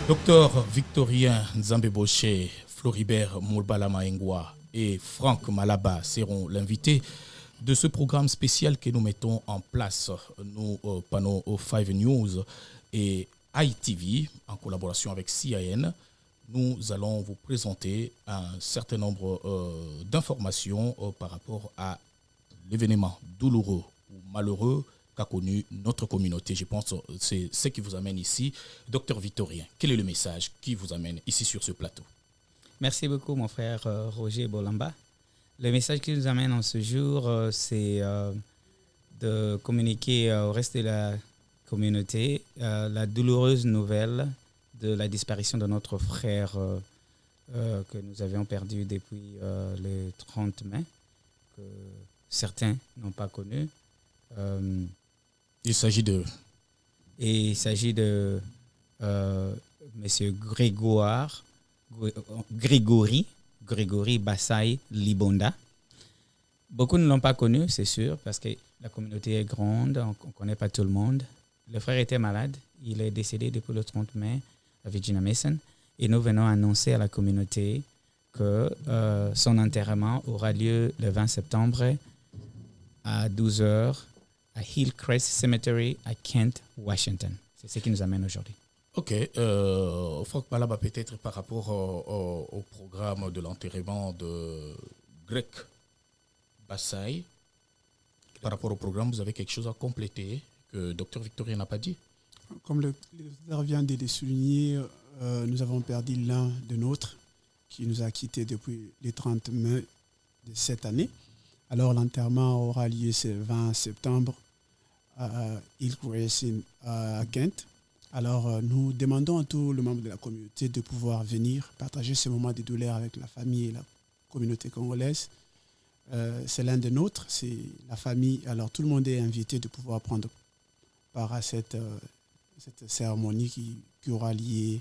Docteur Victorien Nzambeboche, Floribert Moulbalama-Engwa et Franck Malaba seront l'invité de ce programme spécial que nous mettons en place, nous, panneaux 5 News et ITV, en collaboration avec CIN. Nous allons vous présenter un certain nombre d'informations par rapport à l'événement douloureux ou malheureux qu'a connu notre communauté. Je pense que c'est ce qui vous amène ici. Docteur Victorien, quel est le message qui vous amène ici sur ce plateau? Merci beaucoup, mon frère Roger Bolamba. Le message qui nous amène en ce jour, c'est de communiquer au reste de la communauté la douloureuse nouvelle de la disparition de notre frère que nous avions perdu depuis le 30 mai, que certains n'ont pas connu. Il s'agit de M. Grégory Bassay Libonda. Beaucoup ne l'ont pas connu, c'est sûr, parce que la communauté est grande, on ne connaît pas tout le monde. Le frère était malade, il est décédé depuis le 30 mai à Virginia Mason, et nous venons annoncer à la communauté que son enterrement aura lieu le 20 septembre à 12h à Hillcrest Cemetery à Kent, Washington. C'est ce qui nous amène aujourd'hui. Ok. Franck Malaba, peut-être par rapport au programme de l'enterrement de Greg Bassay, par rapport au programme, vous avez quelque chose à compléter que Dr Victorien n'a pas dit? Comme le docteur vient de le souligner, nous avons perdu l'un de nôtres qui nous a quittés depuis le 30 mai de cette année. Alors l'enterrement aura lieu ce 20 septembre à Hillcrest à Kent. Alors nous demandons à tous les membres de la communauté de pouvoir venir partager ce moment de douleur avec la famille et la communauté congolaise. C'est l'un des nôtres, c'est la famille. Alors tout le monde est invité de pouvoir prendre part à cette cérémonie qui aura lieu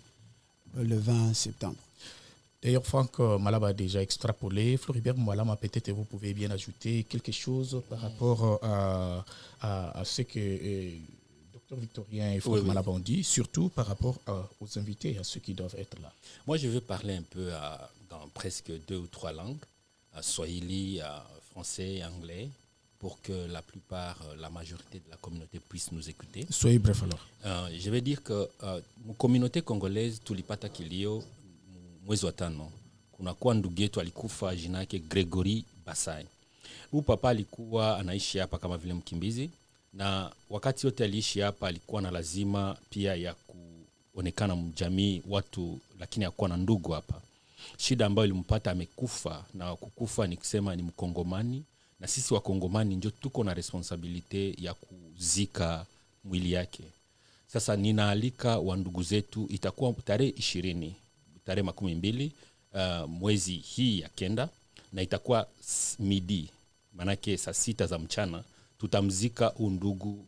le 20 septembre. D'ailleurs, Franck Malaba a déjà extrapolé. Floribert Malama, peut-être vous pouvez bien ajouter quelque chose par rapport à ce que Dr Victorien et Franck Malaba ont dit, surtout par rapport aux invités, à ceux qui doivent être là. Moi, je veux parler un peu dans presque 2 ou 3 langues, swahili, français et anglais, pour que la majorité de la communauté puisse nous écouter. Soyez bref alors. Je vais dire que la communauté congolaise, tulipata kilio mwezi wa 5, kunakuwa ndugu yetu alikufa, jina yake Gregory Bassay. Huyu papa alikuwa anaishi hapa kama vile mkimbizi, na wakati yote aliishi hapa alikuwa na lazima pia ya kuonekana mjamii watu, lakini hakuwa na ndugu hapa. Shida ambayo ilimpata, amekufa, na kukufa ni kusema ni Mkongomani, na sisi Wakongomani ndio tuko na responsibility ya kuzika mwili yake. Sasa ninaalika wa ndugu zetu, itakuwa tarehe 20, tarehe 12 mwezi hii ya kenda, na itakuwa midi, manake saa 6 za mchana, tutamzika undugu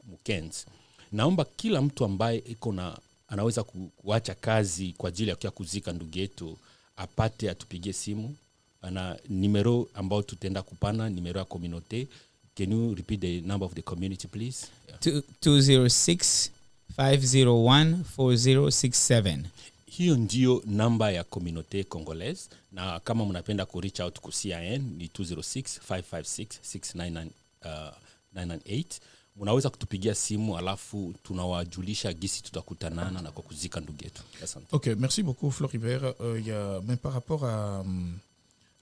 Mukens. Naomba kila mtu ambaye anaweza kuacha kazi kwa ajili ya kuzika ndugu yetu apate, atupigie simu na numero ambao tutenda kupana, numero ya communauté. Can you repeat the number of the community, please? 206-501-4067. Hiyo ndio namba ya communauté congolaise, na kama mnapenda ku reach out ku CIN ni 206-556-69998. Mnaweza kutupigia simu, alafu tunawajulisha gisi tutakutanana na kwa kuzika ndugu yetu. Asante. Ok, merci beaucoup Floribert. Même par rapport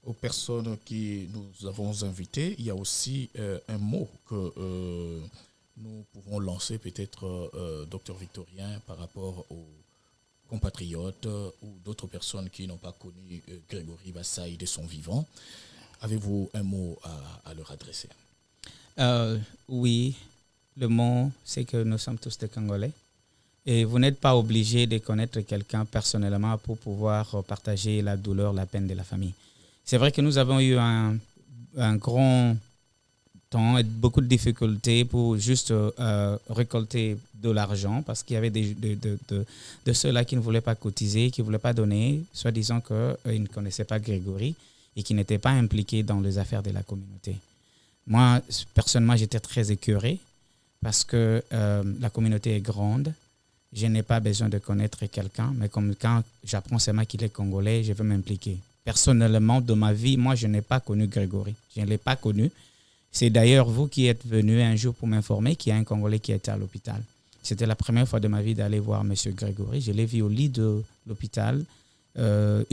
aux personnes qui nous avons invitées, il y a aussi un mot que nous pouvons lancer peut-être, Dr Victorien, par rapport aux compatriotes ou d'autres personnes qui n'ont pas connu Grégory Bassay de son vivant. Avez-vous un mot à leur adresser? Oui, le mot, c'est que nous sommes tous des Congolais. Et vous n'êtes pas obligé de connaître quelqu'un personnellement pour pouvoir partager la douleur, la peine de la famille. C'est vrai que nous avons eu un grand temps et beaucoup de difficultés pour juste récolter de l'argent, parce qu'il y avait de ceux-là qui ne voulaient pas cotiser, qui ne voulaient pas donner, soi-disant qu'ils ne connaissaient pas Grégory et qui n'étaient pas impliqués dans les affaires de la communauté. Moi, personnellement, j'étais très écœuré parce que la communauté est grande je n'ai pas besoin de connaître quelqu'un, mais comme quand j'apprends seulement qu'il est congolais, je veux m'impliquer. Personnellement, de ma vie, moi, je n'ai pas connu Grégory. Je ne l'ai pas connu. C'est d'ailleurs vous qui êtes venu un jour pour m'informer qu'il y a un Congolais qui était à l'hôpital. C'était la première fois de ma vie d'aller voir M. Grégory. Je l'ai vu au lit de l'hôpital 2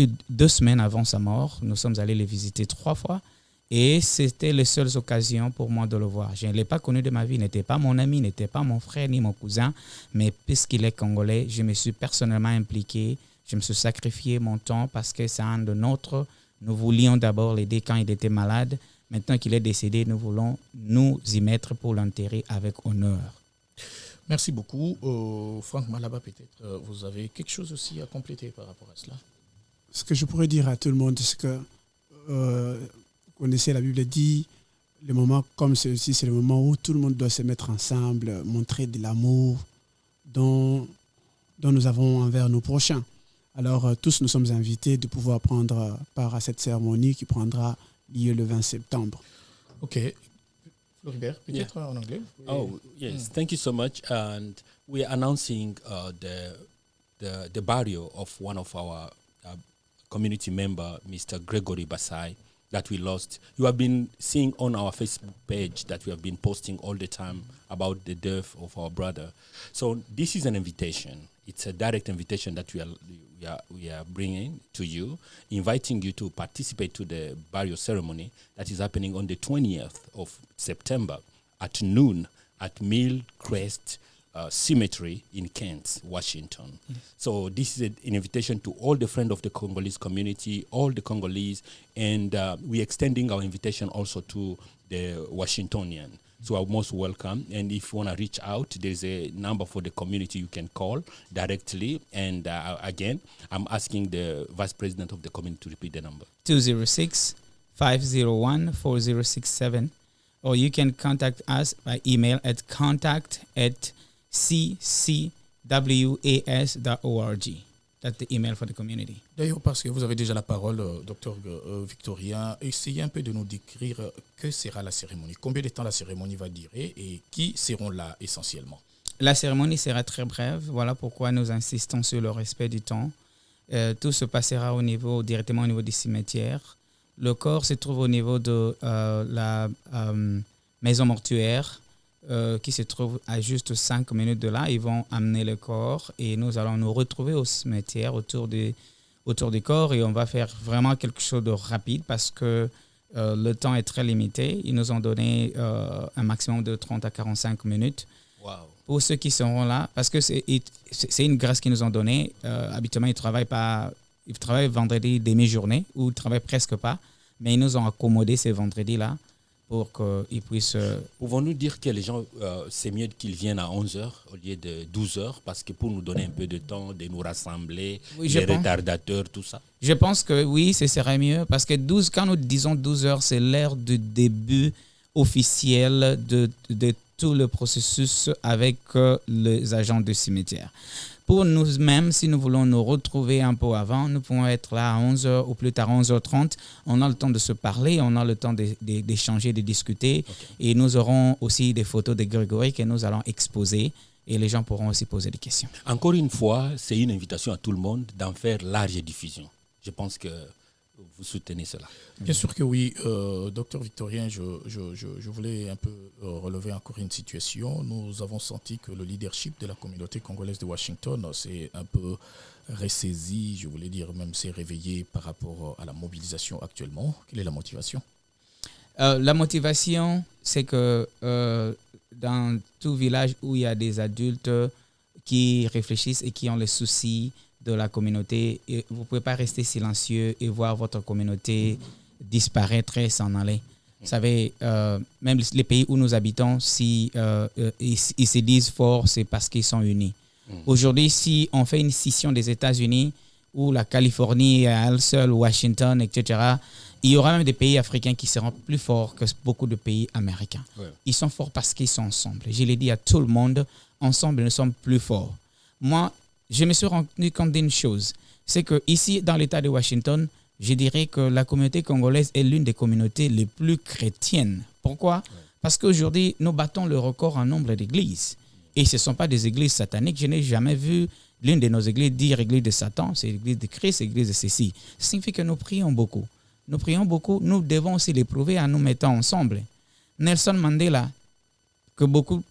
semaines avant sa mort. Nous sommes allés le visiter 3 fois. Et c'était les seules occasions pour moi de le voir. Je ne l'ai pas connu de ma vie. Il n'était pas mon ami, il n'était pas mon frère ni mon cousin. Mais puisqu'il est congolais, je me suis personnellement impliqué. Je me suis sacrifié mon temps parce que c'est un de nôtres. Nous voulions d'abord l'aider quand il était malade. Maintenant qu'il est décédé, nous voulons nous y mettre pour l'enterrer avec honneur. Merci beaucoup. Franck Malaba, peut-être vous avez quelque chose aussi à compléter par rapport à cela. Ce que je pourrais dire à tout le monde, c'est que vous connaissez, la Bible dit, les moments comme ceux-ci, c'est le moment où tout le monde doit se mettre ensemble, montrer de l'amour dont nous avons envers nos prochains. Alors, tous nous sommes invités de pouvoir prendre part à cette cérémonie qui prendra lieu le 20 septembre. OK. Floribert, peut-être en anglais. Oh, yes. Thank you so much. And we are announcing the burial of one of our community member, Mr. Gregory Basai, that we lost. You have been seeing on our Facebook page that we have been posting all the time about the death of our brother. So this is an invitation. It's a direct invitation that we are bringing to you, inviting you to participate to the burial ceremony that is happening on the 20th of September at noon at Millcrest Cemetery in Kent, Washington. Yes. So this is an invitation to all the friends of the Congolese community, all the Congolese, and we're extending our invitation also to the Washingtonian. So are most welcome. And if you want to reach out, there's a number for the community you can call directly. And again, I'm asking the Vice President of the community to repeat the number. 206-501-4067. Or you can contact us by email at contact@ccwas.org. That's the email for the community. D'ailleurs, parce que vous avez déjà la parole, docteur Victorien, essayez un peu de nous décrire que sera la cérémonie. Combien de temps la cérémonie va durer et qui seront là essentiellement? La cérémonie sera très brève. Voilà pourquoi nous insistons sur le respect du temps. Tout se passera directement au niveau du cimetière. Le corps se trouve au niveau de la maison mortuaire qui se trouve à juste 5 minutes de là. Ils vont amener le corps et nous allons nous retrouver au cimetière autour du corps et on va faire vraiment quelque chose de rapide parce que le temps est très limité. Ils nous ont donné un maximum de 30 à 45 minutes. Wow. Pour ceux qui seront là, parce que c'est une grâce qu'ils nous ont donnée. Habituellement, ils travaillent vendredi demi-journée ou ils ne travaillent presque pas, mais ils nous ont accommodé ces vendredis-là pour qu'ils puissent... Pouvons-nous dire que les gens, c'est mieux qu'ils viennent à 11h au lieu de 12h, parce que pour nous donner un peu de temps de nous rassembler, oui, les retardateurs, tout ça? Je pense que oui, ce serait mieux, parce que quand nous disons 12h, c'est l'heure du début officiel de tout le processus avec les agents du cimetière. Pour nous-mêmes, si nous voulons nous retrouver un peu avant, nous pouvons être là à 11h ou plus tard 11h30. On a le temps de se parler, on a le temps d'échanger, de discuter. Okay. Et nous aurons aussi des photos de Grégory que nous allons exposer et les gens pourront aussi poser des questions. Encore une fois, c'est une invitation à tout le monde d'en faire large diffusion. Je pense que vous soutenez cela. Bien sûr que oui. Docteur Victorien, je voulais un peu relever encore une situation. Nous avons senti que le leadership de la communauté congolaise de Washington s'est un peu ressaisi, je voulais dire même s'est réveillé par rapport à la mobilisation actuellement. Quelle est la motivation? La motivation, c'est que dans tout village où il y a des adultes qui réfléchissent et qui ont les soucis de la communauté, et vous ne pouvez pas rester silencieux et voir votre communauté disparaître et s'en aller. Vous savez, même les pays où nous habitons, si ils se disent forts, c'est parce qu'ils sont unis. Aujourd'hui, si on fait une scission des États-Unis, où la Californie est à elle seule, Washington, etc., il y aura même des pays africains qui seront plus forts que beaucoup de pays américains. Ouais. Ils sont forts parce qu'ils sont ensemble. Je l'ai dit à tout le monde, ensemble, nous sommes plus forts. Moi, je me suis rendu compte d'une chose, c'est qu'ici, dans l'État de Washington, je dirais que la communauté congolaise est l'une des communautés les plus chrétiennes. Pourquoi? Parce qu'aujourd'hui, nous battons le record en nombre d'églises. Et ce ne sont pas des églises sataniques. Je n'ai jamais vu l'une de nos églises dire église de Satan, c'est l'église de Christ, c'est l'église de ceci. Ça signifie que nous prions beaucoup. Nous prions beaucoup, nous devons aussi l'éprouver en nous mettant ensemble. Nelson Mandela, que beaucoup,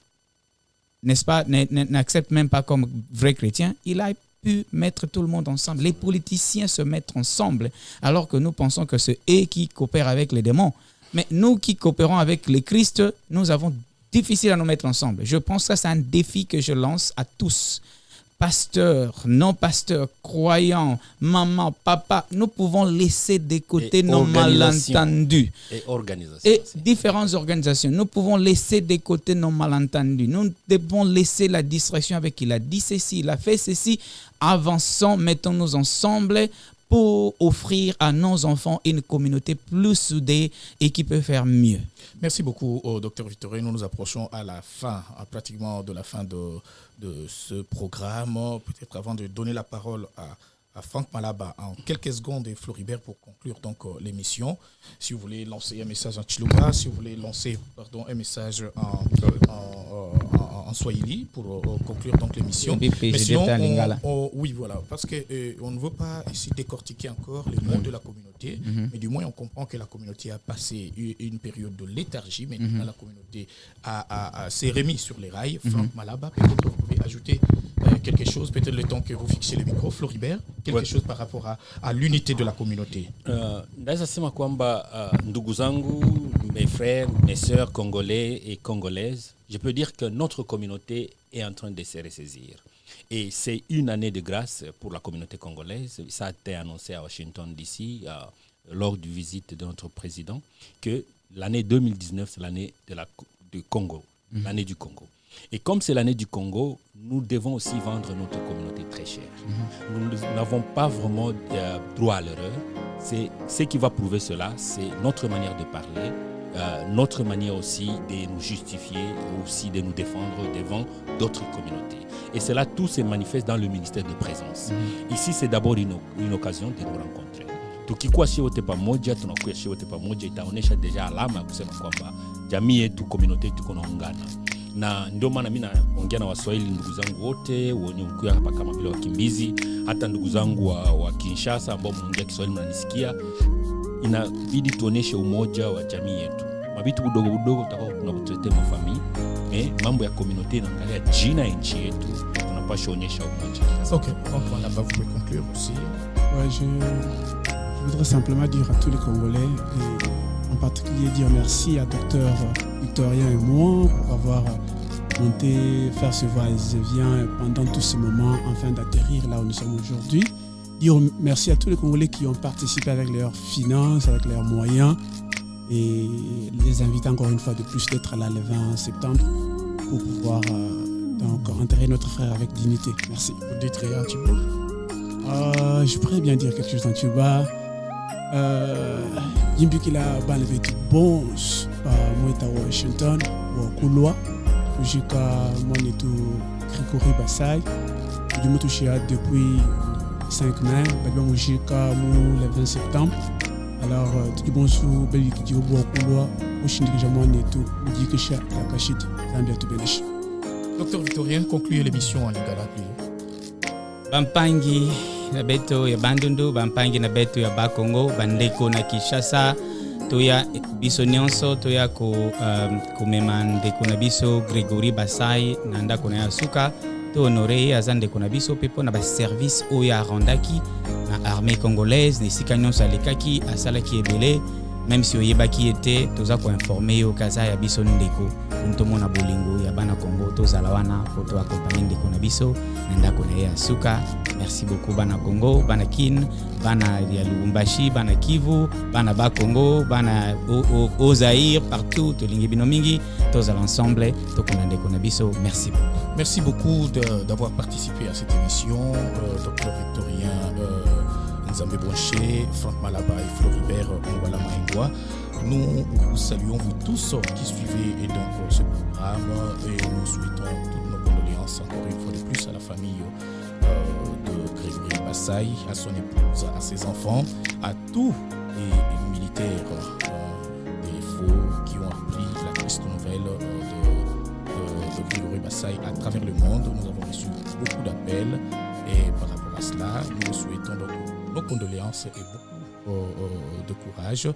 n'est-ce pas, n'acceptent même pas comme vrai chrétien, il a pu mettre tout le monde ensemble. Les politiciens se mettent ensemble, alors que nous pensons que c'est eux qui coopèrent avec les démons. Mais nous qui coopérons avec le Christ, nous avons difficile à nous mettre ensemble. Je pense que c'est un défi que je lance à tous. Pasteurs, non-pasteurs, croyants, maman, papa, nous pouvons laisser de côté nos malentendus. Et différentes organisations. Nous pouvons laisser de côté nos malentendus. Nous devons laisser la distraction avec il a dit ceci, il a fait ceci. Avançons, mettons-nous ensemble pour offrir à nos enfants une communauté plus soudée et qui peut faire mieux. Merci beaucoup, Dr Victorien. Nous nous approchons à la fin, pratiquement de la fin de ce programme. Peut-être avant de donner la parole à Franck Malaba en quelques secondes et Floribert pour conclure donc l'émission. Si vous voulez lancer un message en Chiluba, si vous voulez lancer un message en Swahili pour conclure donc l'émission. Mais sinon, oui, voilà, parce que on ne veut pas ici décortiquer encore les mots de la communauté, mais du moins on comprend que la communauté a passé une période de léthargie, mais maintenant la communauté s'est remise sur les rails. Franck Malaba, peut-être vous pouvez ajouter quelque chose, peut-être le temps que vous fixez le micro, Floribert, quelque chose par rapport à l'unité de la communauté. Naweza sema kwamba ndugu zangu, mes frères, mes sœurs congolais et congolaises, je peux dire que notre communauté est en train de se ressaisir. Et c'est une année de grâce pour la communauté congolaise. Ça a été annoncé à Washington DC lors du visite de notre président que l'année 2019, c'est l'année du Congo, l'année du Congo. Et comme c'est l'année du Congo, nous devons aussi vendre notre communauté très cher. Nous n'avons pas vraiment droit à l'erreur. C'est ce qui va prouver cela, c'est notre manière de parler, notre manière aussi de nous justifier, aussi de nous défendre devant d'autres communautés. Et cela, tout se manifeste dans le ministère de présence. Ici, c'est d'abord une occasion de nous rencontrer. Tukikuwa sisi wote pamoja, tunakuwa sisi wote pamoja, itaonesha deja alama ya kusema kwamba jamii yetu, community yetu kunaungana. Na ndio maana mimi naongea na Waswahili ndugu zangu wote wenye mkuya hapa kama vile wakimbizi, hata ndugu zangu wa Kinshasa ambao mnaongea Kiswahili mnanisikia, inabidi tuoneshe umoja wa jamii yetu. Mabitu budogo budogo tutakao tunabutrete mafamii, mambo ya communauté inaangalia jina ya nchi yetu, tunapaswa onyesha umoja. OK, donc on a pas voulu conclure aussi. Ouais, je voudrais simplement dire à tous les Congolais et en particulier dire merci à Dr Victorien et moi pour avoir monté, faire ce va-et-vient pendant tous ces moments afin d'atterrir là où nous sommes aujourd'hui. Dire merci à tous les Congolais qui ont participé avec leurs finances, avec leurs moyens et les inviter encore une fois de plus d'être là le 20 septembre pour pouvoir donc enterrer notre frère avec dignité. Merci. Vous dites rien en Tuba? Je pourrais bien dire quelque chose en Tuba. Yimbukila banvetu bons moita Washington wa kulwa jusqu'à monetu Grégory Bassay du motushia depuis 5 mai babia jusqu'à le 20 septembre. Alors tout bon sous beli ki bo kulwa oshindikija monetu mujikisha yakashiti zambia tubeneshi. Docteur Victorien, concluez l'émission en lingala please. Bampangi na beto ya Bandundu, bampangi na beto ya Bakongo, bandeko na Kinshasa, toya biso nyonso, toya kumema ndeko na biso Grégory Bassay na ndako na Suka, to honore azandeko na biso pepo na ba service oya rondaki na armée congolaise, nesika nyonso alekaki asalaki ebele, même si oyebaki ete toza ko informer yo kaza ya biso ndeko ntomona bolingo ya bana Congo tozala wana pour to accompagner ndeko na biso na ndako na ya Suka. Merci beaucoup bana Congo, bana Kin, bana ya Lubumbashi, bana Kivu, bana ba Congo, bana au Zaïre, partout tolingi bino mingi tozala ensemble tokona ndeko na biso. Merci beaucoup. Merci beaucoup d'avoir participé à cette émission, Dr Victorien Nzambe Boucher, Franck Malaba et Floribert Moubalama Ingwa. Nous vous saluons vous tous qui suivez donc ce programme et nous souhaitons toutes nos condoléances encore une fois de plus à la famille de Grégory Bassay, à son épouse, à ses enfants, à tous les militaires des faux qui ont appris la triste nouvelle de Grégory Bassai à travers le monde. Nous avons reçu beaucoup d'appels et par rapport à cela, nous vous souhaitons donc nos condoléances et beaucoup de courage.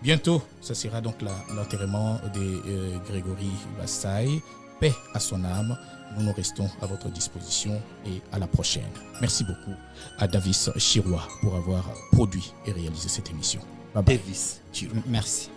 Bientôt, ce sera donc l'enterrement de Grégory Bassai. Paix à son âme. Nous restons à votre disposition et à la prochaine. Merci beaucoup à Davis Chirois pour avoir produit et réalisé cette émission. Bye bye. Davis Chirois. Merci.